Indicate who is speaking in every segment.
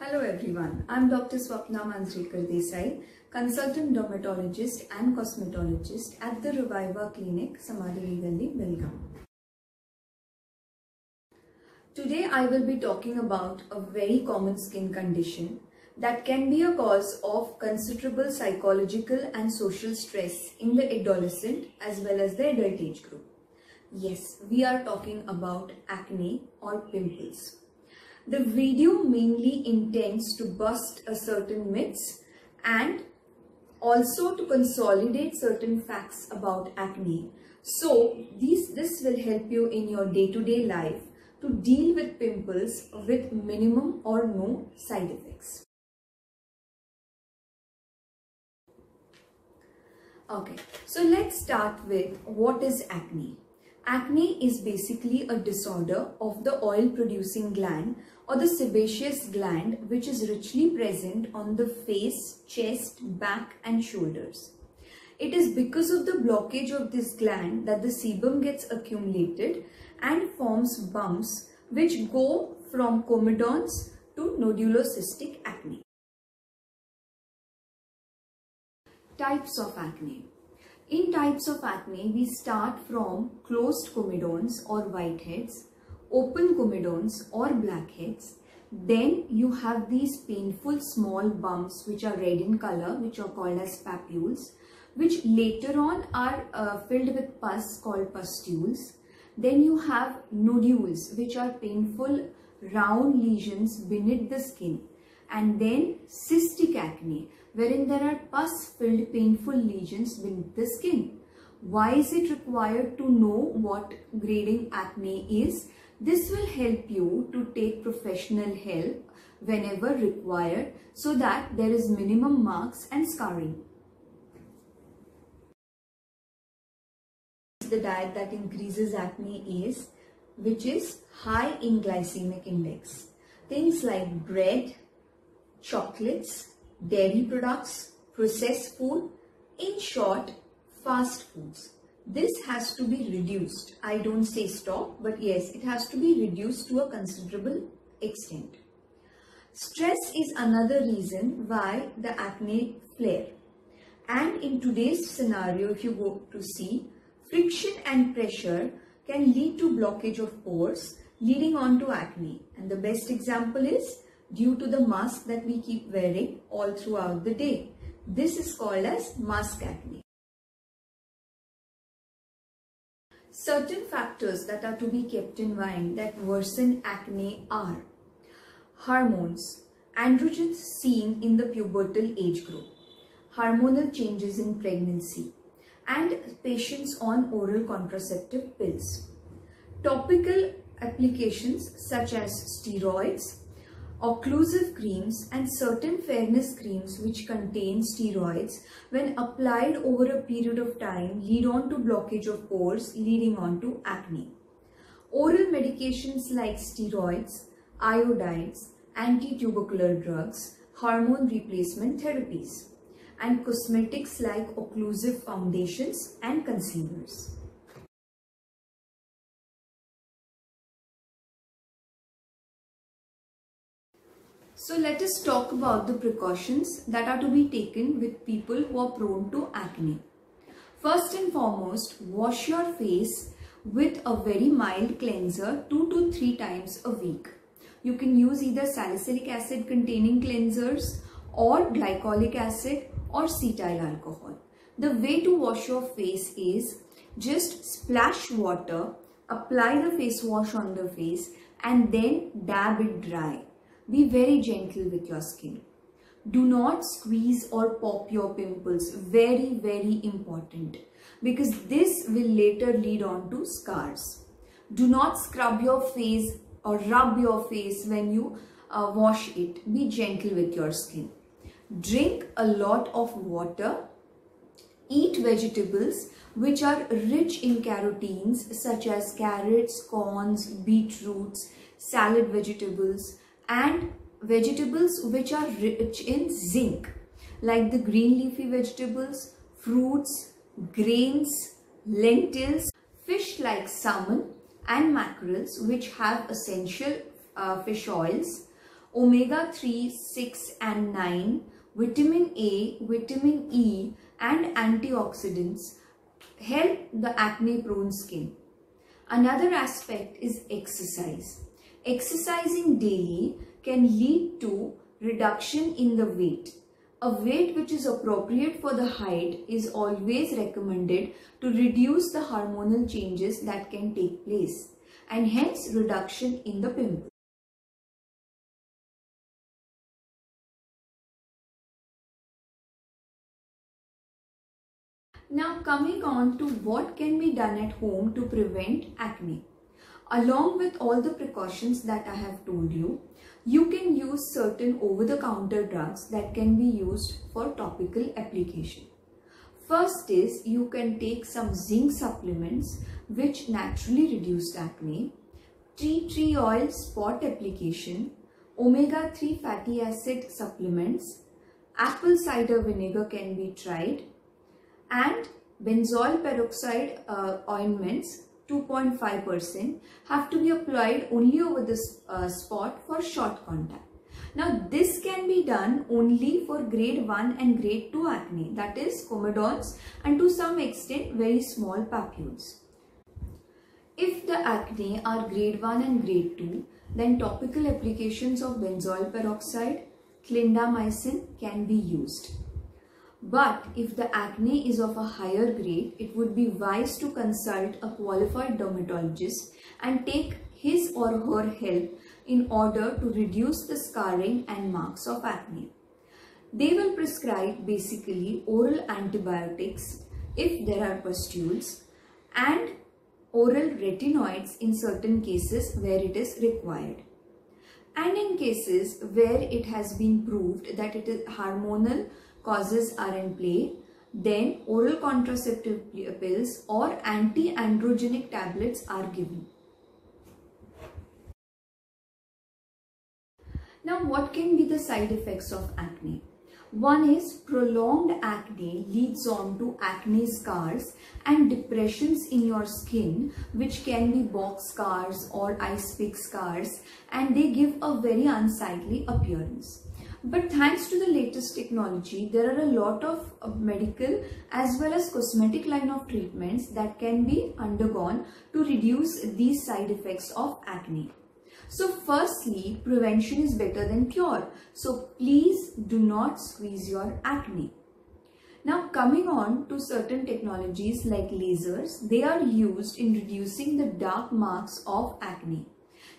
Speaker 1: Hello everyone, I am Dr. Swapna Manjrekar Desai, consultant dermatologist and cosmetologist at the Reviva Clinic, Samadhi Galli, Belgaum. Today I will be talking about a very common skin condition that can be a cause of considerable psychological and social stress in the adolescent as well as the adult age group. Yes, we are talking about acne or pimples. The video mainly intends to bust a certain myths and also to consolidate certain facts about acne. So this will help you in your day-to-day life to deal with pimples with minimum or no side effects. Okay, so let's start with what is acne. Acne is basically a disorder of the oil producing gland or the sebaceous gland which is richly present on the face, chest, back and shoulders. It is because of the blockage of this gland that the sebum gets accumulated and forms bumps which go from comedones to nodulocystic acne. Types of acne. In types of acne, we start from closed comedones or whiteheads, open comedones or blackheads. Then you have these painful small bumps which are red in color, which are called as papules, which later on are filled with pus called pustules. Then you have nodules, which are painful round lesions beneath the skin. And then cystic acne, wherein there are pus-filled painful lesions beneath the skin. Why is it required to know what grading acne is? This will help you to take professional help whenever required so that there is minimum marks and scarring. The diet that increases acne is, which is high in glycemic index. Things like bread, chocolates, dairy products, processed food, in short, fast foods. This has to be reduced. I don't say stop, but yes, it has to be reduced to a considerable extent. Stress is another reason why the acne flare. And in today's scenario, if you go to see, friction and pressure can lead to blockage of pores, leading on to acne. And the best example is due to the mask that we keep wearing all throughout the day. This is called as mask acne. Certain factors that are to be kept in mind that worsen acne are hormones, androgens seen in the pubertal age group, hormonal changes in pregnancy, and patients on oral contraceptive pills. Topical applications such as steroids, occlusive creams and certain fairness creams which contain steroids when applied over a period of time lead on to blockage of pores leading on to acne. Oral medications like steroids, iodides, anti-tubercular drugs, hormone replacement therapies, and cosmetics like occlusive foundations and concealers. So let us talk about the precautions that are to be taken with people who are prone to acne. First and foremost, wash your face with a very mild cleanser 2 to 3 times a week. You can use either salicylic acid containing cleansers or glycolic acid or cetyl alcohol. The way to wash your face is just splash water, apply the face wash on the face and then dab it dry. Be very gentle with your skin. Do not squeeze or pop your pimples. Very, very important, because this will later lead on to scars. Do not scrub your face or rub your face when you wash it. Be gentle with your skin. Drink a lot of water. Eat vegetables which are rich in carotenes such as carrots, corns, beetroots, salad vegetables, and vegetables which are rich in zinc like the green leafy vegetables, fruits, grains, lentils, fish like salmon and mackerels which have essential fish oils, omega-3, 6 and 9, vitamin A, vitamin E and antioxidants help the acne-prone skin. Another aspect is exercise. Exercising daily can lead to reduction in the weight. A weight which is appropriate for the height is always recommended to reduce the hormonal changes that can take place, and hence reduction in the pimple. Now coming on to what can be done at home to prevent acne. Along with all the precautions that I have told you, you can use certain over-the-counter drugs that can be used for topical application. First is you can take some zinc supplements which naturally reduce acne, tea tree oil spot application, omega-3 fatty acid supplements, apple cider vinegar can be tried, and benzoyl peroxide ointments 2.5% have to be applied only over this spot for short contact. Now this can be done only for grade 1 and grade 2 acne, that is comedones and to some extent very small papules. If the acne are grade 1 and grade 2, then topical applications of benzoyl peroxide, clindamycin can be used. But if the acne is of a higher grade, it would be wise to consult a qualified dermatologist and take his or her help in order to reduce the scarring and marks of acne. They will prescribe basically oral antibiotics if there are pustules and oral retinoids in certain cases where it is required. And in cases where it has been proved that it is hormonal causes are in play, then oral contraceptive pills or anti-androgenic tablets are given. Now what can be the side effects of acne? One is prolonged acne leads on to acne scars and depressions in your skin, which can be box scars or ice pick scars, and they give a very unsightly appearance. But thanks to the latest technology, there are a lot of medical as well as cosmetic line of treatments that can be undergone to reduce these side effects of acne. So firstly, prevention is better than cure. So please do not squeeze your acne. Now coming on to certain technologies like lasers, they are used in reducing the dark marks of acne.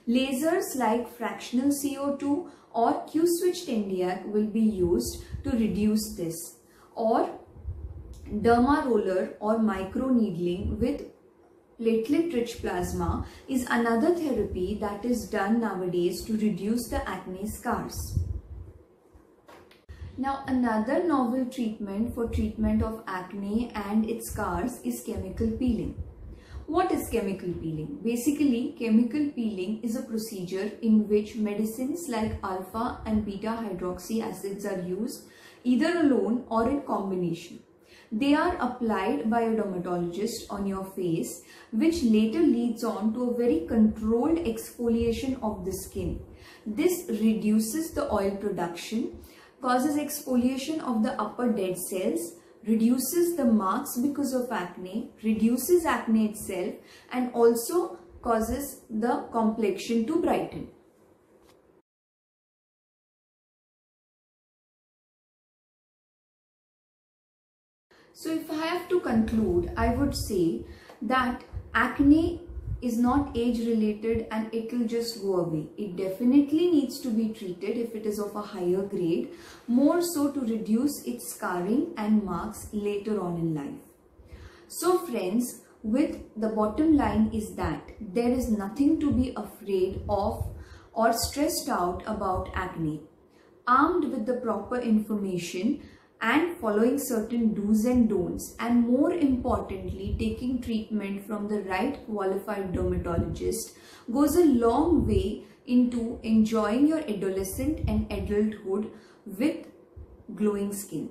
Speaker 1: Lasers like fractional CO2 or Q-switched Nd:YAG will be used to reduce this, or derma roller or micro needling with platelet-rich plasma is another therapy that is done nowadays to reduce the acne scars. Now another novel treatment for treatment of acne and its scars is chemical peeling. What is chemical peeling? Basically, chemical peeling is a procedure in which medicines like alpha and beta hydroxy acids are used either alone or in combination. They are applied by a dermatologist on your face, which later leads on to a very controlled exfoliation of the skin. This reduces the oil production, causes exfoliation of the upper dead cells, reduces the marks because of acne, reduces acne itself, and also causes the complexion to brighten. So if I have to conclude, I would say that acne is not age related and it will just go away. It definitely needs to be treated if it is of a higher grade, more so to reduce its scarring and marks later on in life. So friends, with the bottom line is that there is nothing to be afraid of or stressed out about acne. Armed with the proper information and following certain do's and don'ts, and more importantly taking treatment from the right qualified dermatologist, goes a long way into enjoying your adolescent and adulthood with glowing skin.